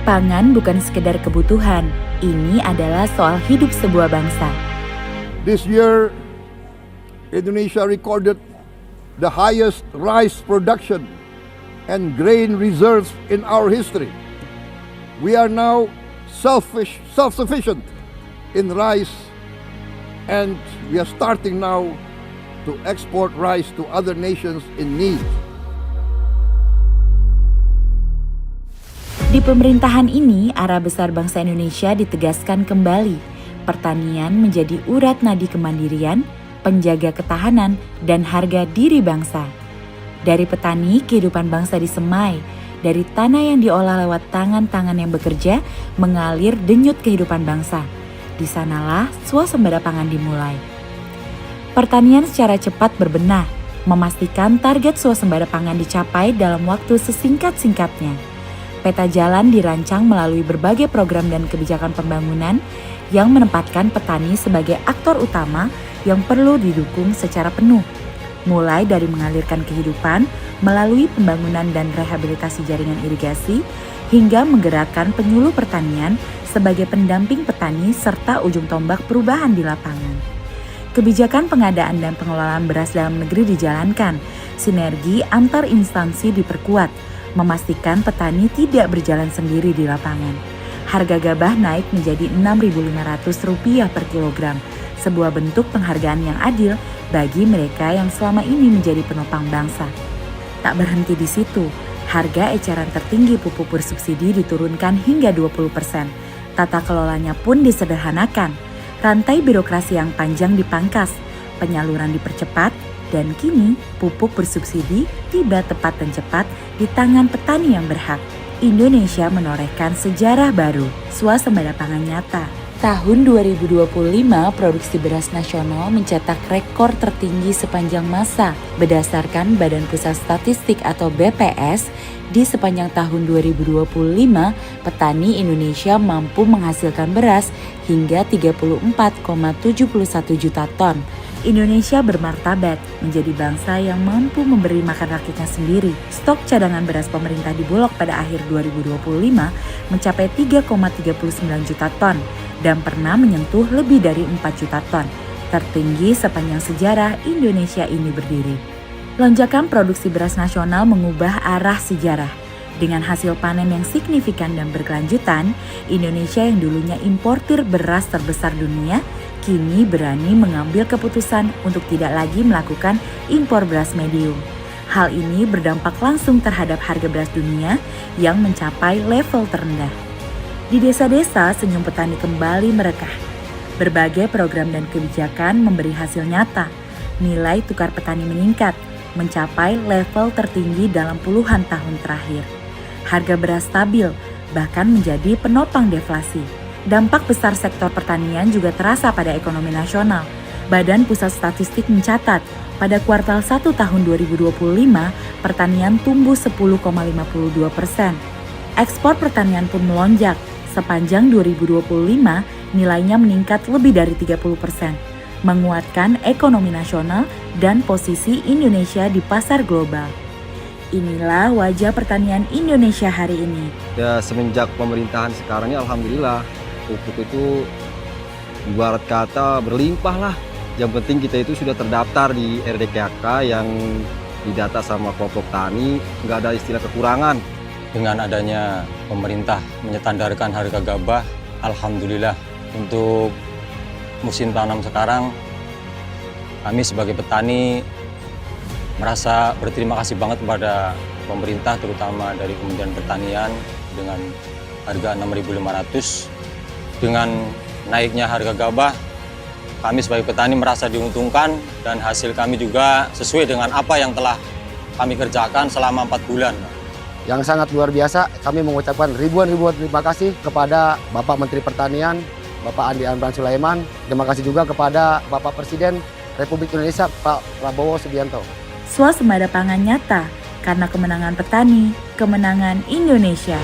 Pangan bukan sekedar kebutuhan, ini adalah soal hidup sebuah bangsa. This year, Indonesia recorded the highest rice production and grain reserves in our history. We are now self-sufficient in rice, and we are starting now to export rice to other nations in need. Di pemerintahan ini, arah besar bangsa Indonesia ditegaskan kembali. Pertanian menjadi urat nadi kemandirian, penjaga ketahanan, dan harga diri bangsa. Dari petani, kehidupan bangsa disemai. Dari tanah yang diolah lewat tangan-tangan yang bekerja, mengalir denyut kehidupan bangsa. Di sanalah swasembada pangan dimulai. Pertanian secara cepat berbenah, memastikan target swasembada pangan dicapai dalam waktu sesingkat-singkatnya. Peta jalan dirancang melalui berbagai program dan kebijakan pembangunan yang menempatkan petani sebagai aktor utama yang perlu didukung secara penuh. Mulai dari mengalirkan kehidupan melalui pembangunan dan rehabilitasi jaringan irigasi, hingga menggerakkan penyuluh pertanian sebagai pendamping petani serta ujung tombak perubahan di lapangan. Kebijakan pengadaan dan pengelolaan beras dalam negeri dijalankan, sinergi antar instansi diperkuat, memastikan petani tidak berjalan sendiri di lapangan. Harga gabah naik menjadi Rp6.500 per kilogram, sebuah bentuk penghargaan yang adil bagi mereka yang selama ini menjadi penopang bangsa. Tak berhenti di situ, harga eceran tertinggi pupuk bersubsidi diturunkan hingga 20%. Tata kelolanya pun disederhanakan, rantai birokrasi yang panjang dipangkas, penyaluran dipercepat, dan kini pupuk bersubsidi tiba tepat dan cepat di tangan petani yang berhak. Indonesia menorehkan sejarah baru, swasembada pangan nyata. Tahun 2025, produksi beras nasional mencetak rekor tertinggi sepanjang masa. Berdasarkan Badan Pusat Statistik atau BPS, di sepanjang tahun 2025, petani Indonesia mampu menghasilkan beras hingga 34,71 juta ton. Indonesia bermartabat menjadi bangsa yang mampu memberi makan rakyatnya sendiri. Stok cadangan beras pemerintah di Bulog pada akhir 2025 mencapai 3,39 juta ton dan pernah menyentuh lebih dari 4 juta ton, tertinggi sepanjang sejarah Indonesia ini berdiri. Lonjakan produksi beras nasional mengubah arah sejarah. Dengan hasil panen yang signifikan dan berkelanjutan, Indonesia yang dulunya importir beras terbesar dunia, kini berani mengambil keputusan untuk tidak lagi melakukan impor beras medium. Hal ini berdampak langsung terhadap harga beras dunia yang mencapai level terendah. Di desa-desa, senyum petani kembali merekah. Berbagai program dan kebijakan memberi hasil nyata. Nilai tukar petani meningkat, mencapai level tertinggi dalam puluhan tahun terakhir. Harga beras stabil, bahkan menjadi penopang deflasi. Dampak besar sektor pertanian juga terasa pada ekonomi nasional. Badan Pusat Statistik mencatat, pada kuartal 1 tahun 2025, pertanian tumbuh 10,52%. Ekspor pertanian pun melonjak. Sepanjang 2025, nilainya meningkat lebih dari 30%, menguatkan ekonomi nasional dan posisi Indonesia di pasar global. Inilah wajah pertanian Indonesia hari ini. Ya, semenjak pemerintahan sekarang ini alhamdulillah pupuk itu ibarat kata berlimpah lah. Yang penting kita itu sudah terdaftar di RDKK yang didata sama kelompok tani, nggak ada istilah kekurangan. Dengan adanya pemerintah menyetandarkan harga gabah, alhamdulillah untuk musim tanam sekarang kami sebagai petani merasa berterima kasih banget kepada pemerintah, terutama dari Kementerian Pertanian dengan harga 6.500. Dengan naiknya harga gabah, kami sebagai petani merasa diuntungkan dan hasil kami juga sesuai dengan apa yang telah kami kerjakan selama 4 bulan. Yang sangat luar biasa, kami mengucapkan ribuan terima kasih kepada Bapak Menteri Pertanian, Bapak Andi Amran Sulaiman. Terima kasih juga kepada Bapak Presiden Republik Indonesia, Pak Prabowo Subianto. Swasembada pangan nyata, karena kemenangan petani, kemenangan Indonesia.